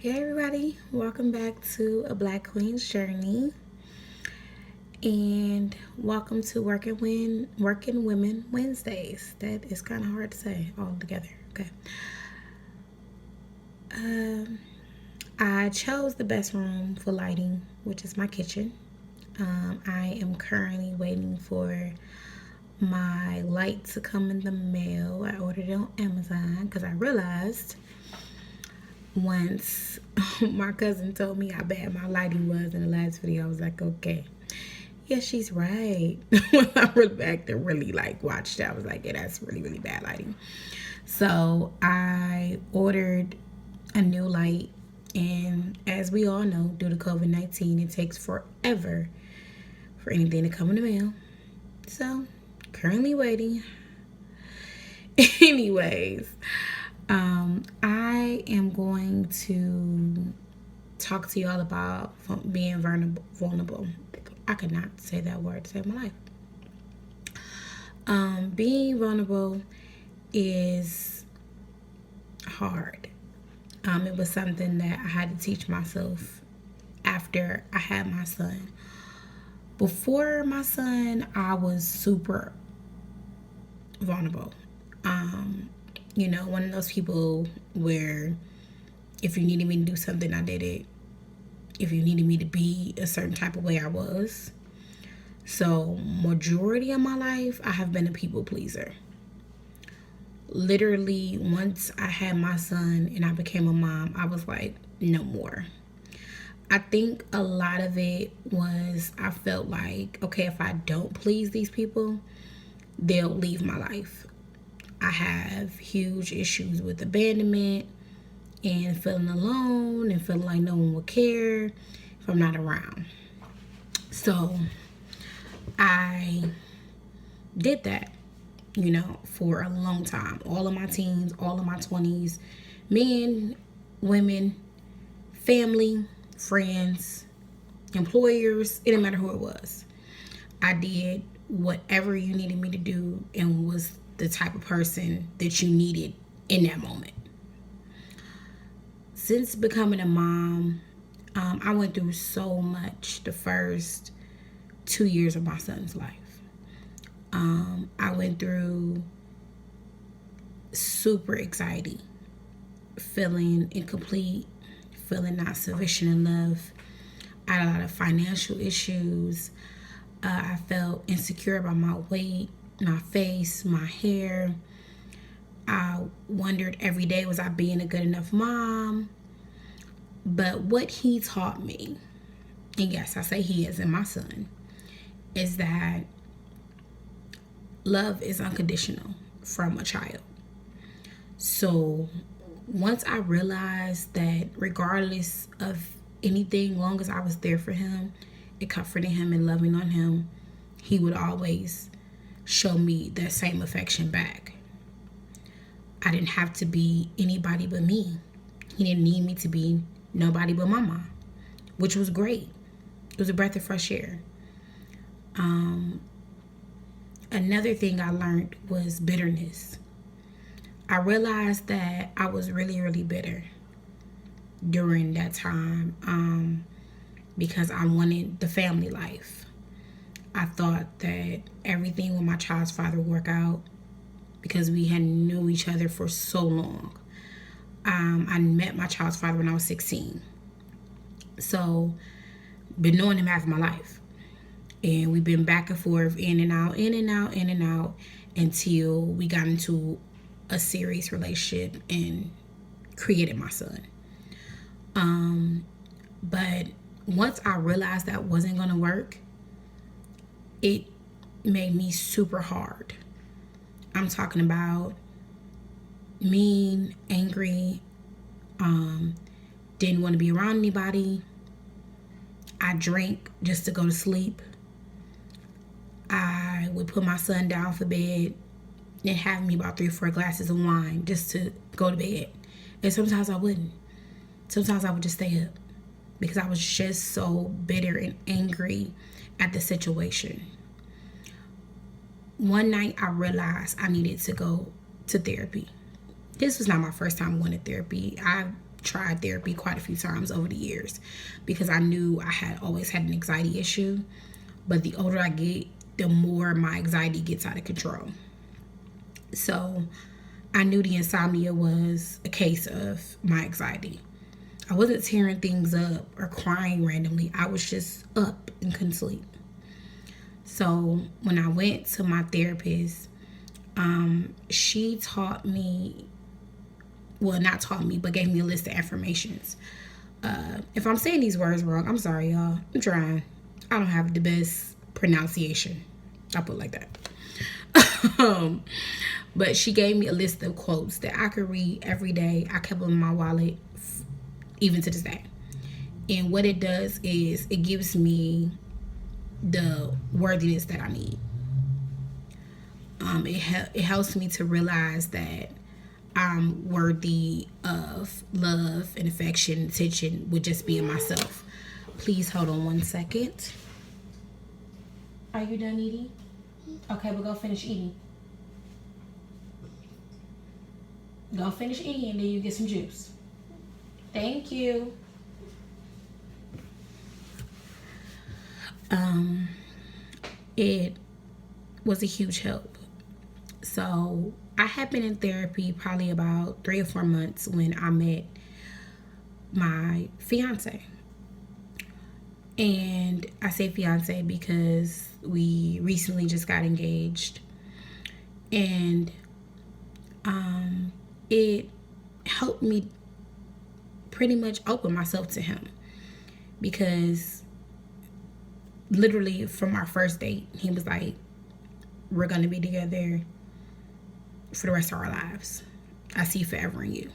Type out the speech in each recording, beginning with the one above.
Hey everybody, welcome back to A Black Queen's Journey, and welcome to Working Women Wednesdays. That is kind of hard to say all together. Okay. Um, I chose the best room for lighting, which is my kitchen. I am currently waiting for my light to come in the mail. I ordered it on Amazon because I realized once my cousin told me how bad my lighting was in the last video, I was like, okay, yeah, she's right. When I went back to really watched it, I was like, yeah, that's really, really bad lighting. So I ordered a new light, and as we all know, due to COVID-19, it takes forever for anything to come in the mail. So currently waiting. Anyways, I am going to talk to y'all about being vulnerable. I could not say that word to save my life. Being vulnerable is hard. It was something that I had to teach myself after I had my son. Before my son, I was super vulnerable. One of those people where if you needed me to do something, I did it. If you needed me to be a certain type of way, I was. So, majority of my life, I have been a people pleaser. Literally, once I had my son and I became a mom, I was like, no more. I think a lot of it was I felt like, okay, if I don't please these people, they'll leave my life. I have huge issues with abandonment and feeling alone and feeling like no one will care if I'm not around. So I did that, for a long time. All of my teens, all of my 20s, men, women, family, friends, employers, it didn't matter who it was. I did whatever you needed me to do and was the type of person that you needed in that moment. Since becoming a mom, I went through so much the first 2 years of my son's life. I went through super anxiety, feeling incomplete, feeling not sufficient in love. I had a lot of financial issues. I felt insecure about my weight, my face, my hair. I wondered every day, was I being a good enough mom? But what he taught me, and yes, I say he is, and my son, is that love is unconditional from a child. So once I realized that regardless of anything, long as I was there for him and comforting him and loving on him, he would always show me that same affection back. I didn't have to be anybody but me. He didn't need me to be nobody but mama, which was great. It was a breath of fresh air. Another thing I learned was bitterness. I realized that I was really, really bitter during that time because I wanted the family life. I thought that everything with my child's father would work out because we had knew each other for so long. I met my child's father when I was 16. So, been knowing him half my life. And we've been back and forth, in and out, in and out, in and out, until we got into a serious relationship and created my son. But once I realized that wasn't going to work, it made me super hard. I'm talking about mean, angry, didn't want to be around anybody. I drank just to go to sleep. I would put my son down for bed and have me about 3 or 4 glasses of wine just to go to bed. And sometimes I wouldn't. Sometimes I would just stay up because I was just so bitter and angry at the situation. One night I realized I needed to go to therapy. This was not my first time going to therapy. I tried therapy quite a few times over the years because I knew I had always had an anxiety issue. But the older I get, the more my anxiety gets out of control. So I knew the insomnia was a case of my anxiety. I wasn't tearing things up or crying randomly. I was just up and couldn't sleep. So when I went to my therapist, she taught me, well, not taught me, but gave me a list of affirmations. If I'm saying these words wrong, I'm sorry, y'all. I'm trying. I don't have the best pronunciation. I'll put it like that. But she gave me a list of quotes that I could read every day. I kept them in my wallet, even to this day. And what it does is it gives me the worthiness that I need. It helps me to realize that I'm worthy of love and affection and attention with just being myself. Please hold on 1 second. Are you done eating? Okay, but go finish eating. Go finish eating and then you get some juice. Thank you. It was a huge help. So I had been in therapy probably about 3 or 4 months when I met my fiance. And I say fiance because we recently just got engaged. And it helped me pretty much open myself to him. Because literally from our first date, he was like, we're going to be together for the rest of our lives. I see forever in you.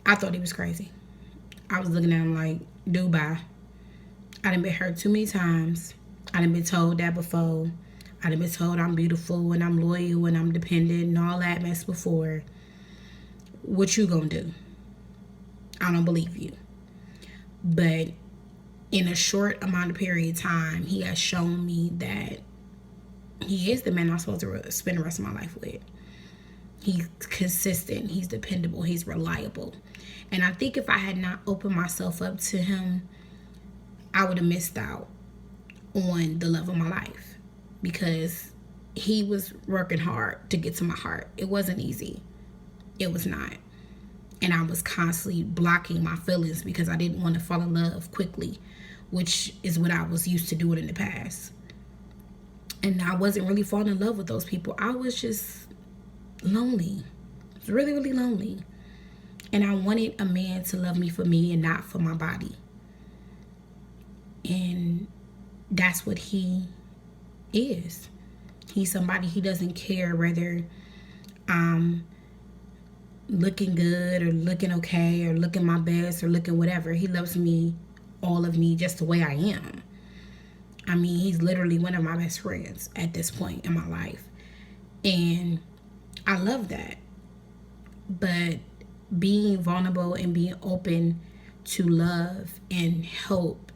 I thought he was crazy. I was looking at him like, dude, bye. I done been hurt too many times. I done been told that before. I done been told I'm beautiful and I'm loyal and I'm dependent and all that mess before. What you gonna do? I don't believe you. But in a short amount of period of time, he has shown me that he is the man I'm supposed to spend the rest of my life with. He's consistent. He's dependable. He's reliable. And I think if I had not opened myself up to him, I would have missed out on the love of my life. Because he was working hard to get to my heart. It wasn't easy. It was not. And I was constantly blocking my feelings because I didn't want to fall in love quickly, which is what I was used to doing in the past. And I wasn't really falling in love with those people. I was just lonely. I was really, really lonely. And I wanted a man to love me for me and not for my body. And that's what he is. He's somebody, he doesn't care whether I'm looking good or looking okay or looking my best or looking whatever. He loves me, all of me, just the way I am. I mean, he's literally one of my best friends at this point in my life. And I love that. But being vulnerable and being open to love and hope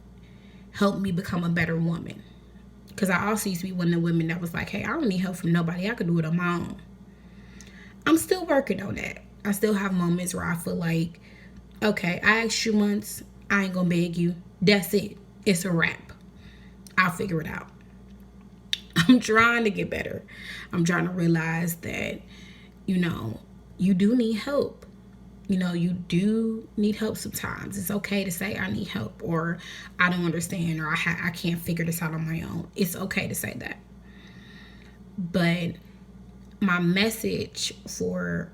helped me become a better woman. Because I also used to be one of the women that was like, hey, I don't need help from nobody. I could do it on my own. I'm still working on that. I still have moments where I feel like, okay, I asked you once, I ain't gonna beg you. That's it. It's a wrap. I'll figure it out. I'm trying to get better. I'm trying to realize that, you do need help. You do need help sometimes. It's okay to say I need help or I don't understand or I can't figure this out on my own. It's okay to say that. But my message for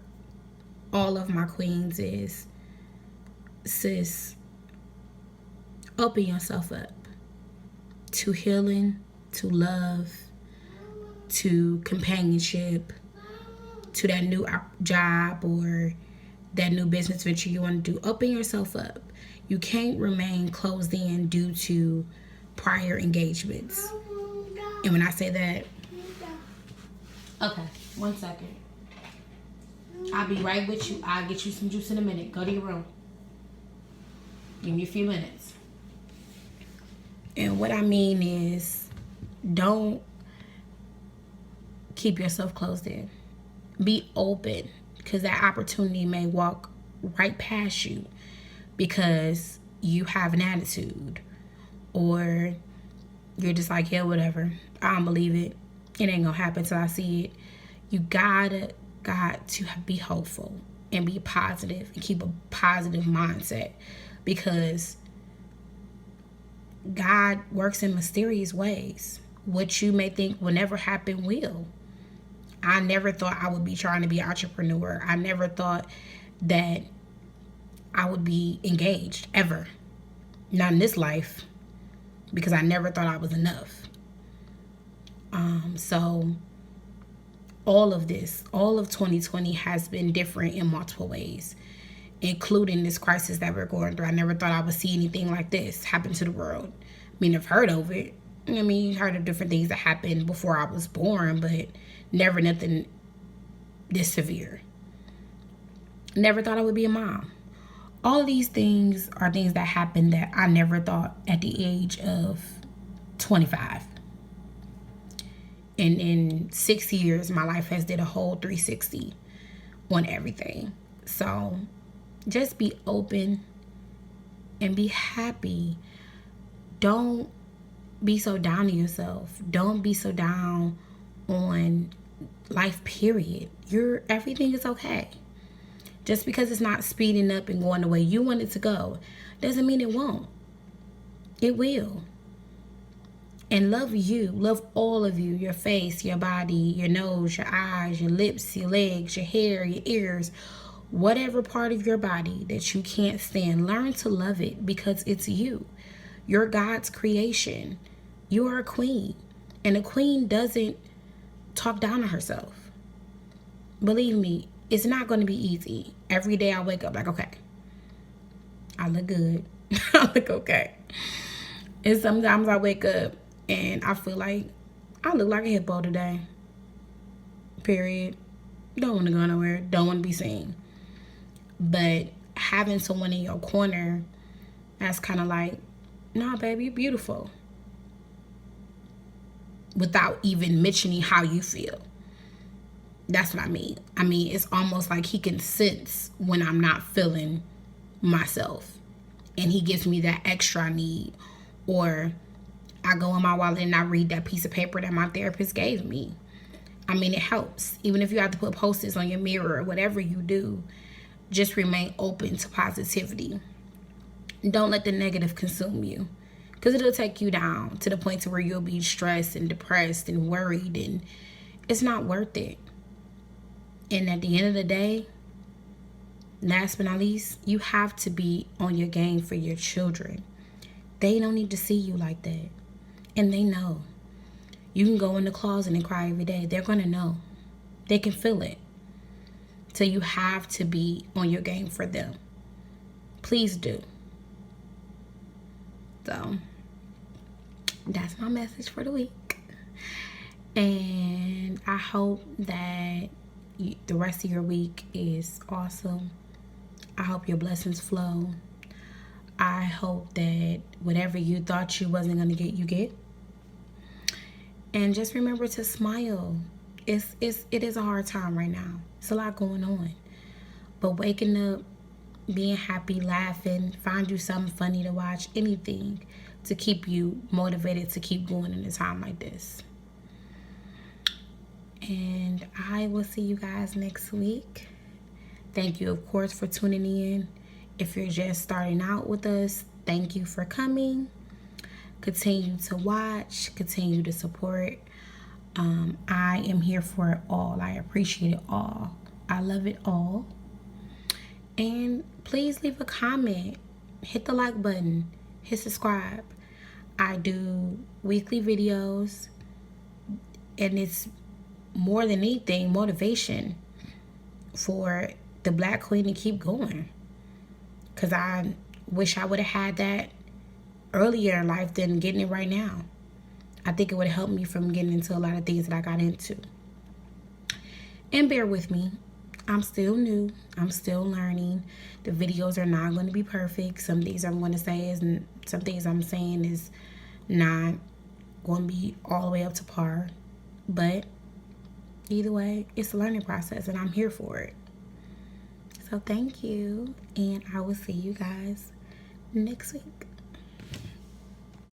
all of my queens is, sis, open yourself up to healing, to love, to companionship, to that new job or that new business venture you want to do. Open yourself up. You can't remain closed in due to prior engagements. And when I say that, okay, 1 second. I'll be right with you. I'll get you some juice in a minute. Go to your room. Give me a few minutes. And what I mean is, don't keep yourself closed in. Be open, because that opportunity may walk right past you because you have an attitude, or you're just like, yeah, whatever, I don't believe it, it ain't gonna happen till I see it. You got to be hopeful and be positive and keep a positive mindset, because God works in mysterious ways. What you may think will never happen will. I never thought I would be trying to be an entrepreneur. I never thought that I would be engaged ever. Not in this life, because I never thought I was enough. So all of this, all of 2020 has been different in multiple ways, including this crisis that we're going through. I never thought I would see anything like this happen to the world. I mean, I've heard of it. I mean, heard of different things that happened before I was born, but never nothing this severe. Never thought I would be a mom. All of these things are things that happened that I never thought at the age of 25. And in 6 years, my life has did a whole 360 on everything. So just be open and be happy. Don't be so down on yourself. Don't be so down on life, period. Everything is okay. Just because it's not speeding up and going the way you want it to go doesn't mean it won't. It will. And love you. Love all of you. Your face, your body, your nose, your eyes, your lips, your legs, your hair, your ears. Whatever part of your body that you can't stand, learn to love it, because it's you. You're God's creation. You are a queen. And a queen doesn't talk down on herself. Believe me, it's not going to be easy. Every day I wake up like, okay, I look good. I look okay. And sometimes I wake up and I feel like I look like a hippo today. Period. Don't want to go nowhere. Don't want to be seen. But having someone in your corner that's kind of like, nah, baby, you're beautiful, without even mentioning how you feel. That's what I mean. I mean, it's almost like he can sense when I'm not feeling myself, and he gives me that extra I need. Or I go in my wallet and I read that piece of paper that my therapist gave me. I mean, it helps. Even if you have to put Post-its on your mirror or whatever you do, just remain open to positivity. Don't let the negative consume you, because it'll take you down to the point to where you'll be stressed and depressed and worried, and it's not worth it. And at the end of the day, last but not least, you have to be on your game for your children. They don't need to see you like that. And they know. You can go in the closet and cry every day. They're going to know. They can feel it. So you have to be on your game for them. Please do. So that's my message for the week. And I hope that the rest of your week is awesome. I hope your blessings flow. I hope that whatever you thought you wasn't going to get, you get. And just remember to smile. It is a hard time right now. It's a lot going on. But waking up, being happy, laughing, find you something funny to watch, anything to keep you motivated to keep going in a time like this. And I will see you guys next week. Thank you, of course, for tuning in. If you're just starting out with us, thank you for coming. Continue to watch, continue to support. I am here for it all. I appreciate it all. I love it all. And please leave a comment. Hit the like button. Hit subscribe. I do weekly videos, and it's more than anything motivation for the Black Queen to keep going. Because I wish I would have had that earlier in life than getting it right now. I think it would have helped me from getting into a lot of things that I got into. And bear with me. I'm still new. I'm still learning. The videos are not going to be perfect. Some things I'm going to say is, some things I'm saying is not going to be all the way up to par. But either way, it's a learning process, and I'm here for it. So thank you, and I will see you guys next week.